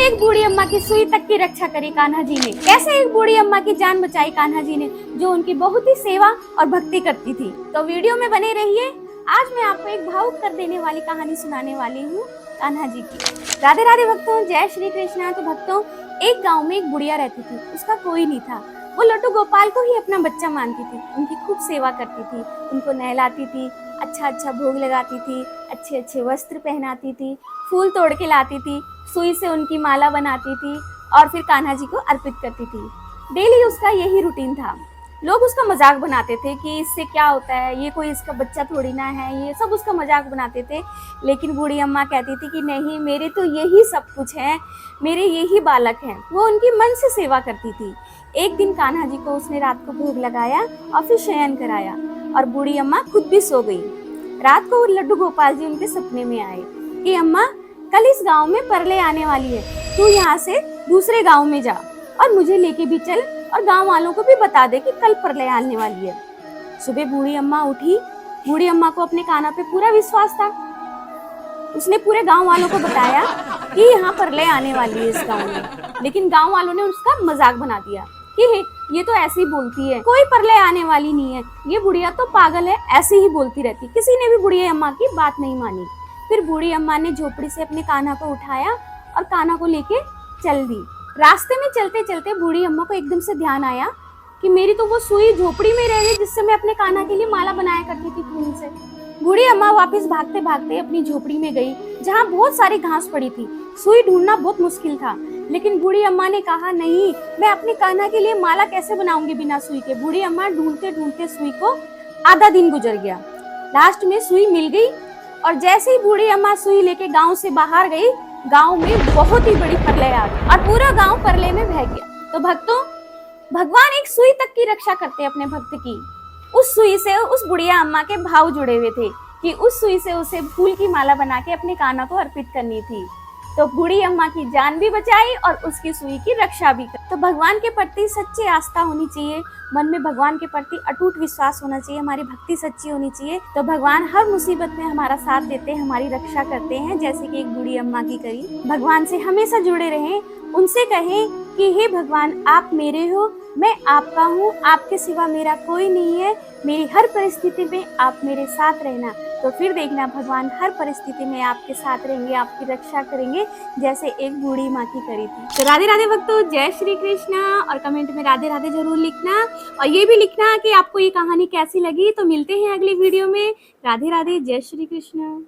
एक बूढ़ी अम्मा की सुई तक की रक्षा करी कान्हा जी ने। कैसे एक बूढ़ी अम्मा की जान बचाई कान्हा जी ने, जो उनकी बहुत ही सेवा और भक्ति करती थी। तो वीडियो में बने रहिए। आज मैं आपको एक भावुक कर देने वाली कहानी सुनाने वाली हूँ कान्हा जी की। राधे राधे भक्तों, जय श्री कृष्णा। तो भक्तों, एक गाँव में एक बुढ़िया रहती थी। उसका कोई नहीं था। वो लड्डू गोपाल को ही अपना बच्चा मानती थी। उनकी खूब सेवा करती थी, उनको नहलाती थी, अच्छा अच्छा भोग लगाती थी, अच्छे अच्छे वस्त्र पहनाती थी, फूल तोड़ के लाती थी, सुई से उनकी माला बनाती थी और फिर कान्हा जी को अर्पित करती थी। डेली उसका यही रूटीन था। लोग उसका मजाक बनाते थे कि इससे क्या होता है, ये कोई इसका बच्चा थोड़ी ना है, ये सब उसका मजाक बनाते थे। लेकिन बूढ़ी अम्मा कहती थी कि नहीं, मेरे तो यही सब कुछ है, मेरे यही बालक हैं। वो उनकी मन से सेवा करती थी। एक दिन कान्हा जी को उसने रात को भोग लगाया और फिर शयन कराया और बूढ़ी अम्मा खुद भी सो गई। रात को लड्डू गोपाल जी उनके सपने में आए कि अम्मा, कल इस गांव में परले आने वाली है, तू यहाँ से दूसरे गांव में जा और मुझे लेके भी चल और गांव वालों को भी बता दे कि कल परले आने वाली है। सुबह बूढ़ी अम्मा उठी। बूढ़ी अम्मा को अपने कान्हा पे पूरा विश्वास था। उसने पूरे गांव वालों को बताया कि यहाँ परले आने वाली है इस गांव में। लेकिन गांव वालों ने उसका मजाक बना दिया कि ये तो ऐसे ही बोलती है, कोई परले आने वाली नहीं है, ये बुढ़िया तो पागल है, ऐसे ही बोलती रहती। किसी ने भी बूढ़ी अम्मा की बात नहीं मानी। फिर बूढ़ी अम्मा ने झोपड़ी से अपने कान्हा को उठाया और कान्हा को लेके चल दी। रास्ते में चलते चलते बूढ़ी अम्मा को एकदम से ध्यान आया कि मेरी तो वो सुई झोपड़ी में रह गई जिससे मैं अपने कान्हा के लिए माला बनाया करती थी फूल से। बूढ़ी अम्मा वापस भागते भागते अपनी झोपड़ी में गई, जहाँ बहुत सारी घास पड़ी थी। सुई ढूंढना बहुत मुश्किल था, लेकिन बूढ़ी अम्मा ने कहा नहीं, मैं अपने कान्हा के लिए माला कैसे बनाऊंगी बिना सुई के। बूढ़ी अम्मा ढूंढते ढूंढते सुई को आधा दिन गुजर गया। लास्ट में सुई मिल गई और जैसे ही बूढ़ी अम्मा सुई लेके गांव से बाहर गई, गांव में बहुत ही बड़ी प्रलय आ गई और पूरा गांव प्रलय में बह गया। तो भक्तों, भगवान एक सुई तक की रक्षा करते अपने भक्त की। उस सुई से उस बुढ़िया अम्मा के भाव जुड़े हुए थे कि उस सुई से उसे फूल की माला बना के अपने कान्हा को अर्पित करनी थी। तो बूढ़ी अम्मा की जान भी बचाई और उसकी सुई की रक्षा भी की। तो भगवान के प्रति सच्ची आस्था होनी चाहिए, मन में भगवान के प्रति अटूट विश्वास होना चाहिए, हमारी भक्ति सच्ची होनी चाहिए। तो भगवान हर मुसीबत में हमारा साथ देते हैं, हमारी रक्षा करते हैं, जैसे कि एक बूढ़ी अम्मा की करी। भगवान से हमेशा जुड़े रहें, उनसे कहें कि हे भगवान, आप मेरे हो, मैं आपका हूँ, आपके सिवा मेरा कोई नहीं है, मेरी हर परिस्थिति में आप मेरे साथ रहना। तो फिर देखना, भगवान हर परिस्थिति में आपके साथ रहेंगे, आपकी रक्षा करेंगे, जैसे एक बूढ़ी माँ की करी थी। तो राधे राधे भक्तों, जय श्री कृष्णा। और कमेंट में राधे राधे जरूर लिखना और ये भी लिखना कि आपको ये कहानी कैसी लगी। तो मिलते हैं अगली वीडियो में। राधे राधे, जय श्री कृष्णा।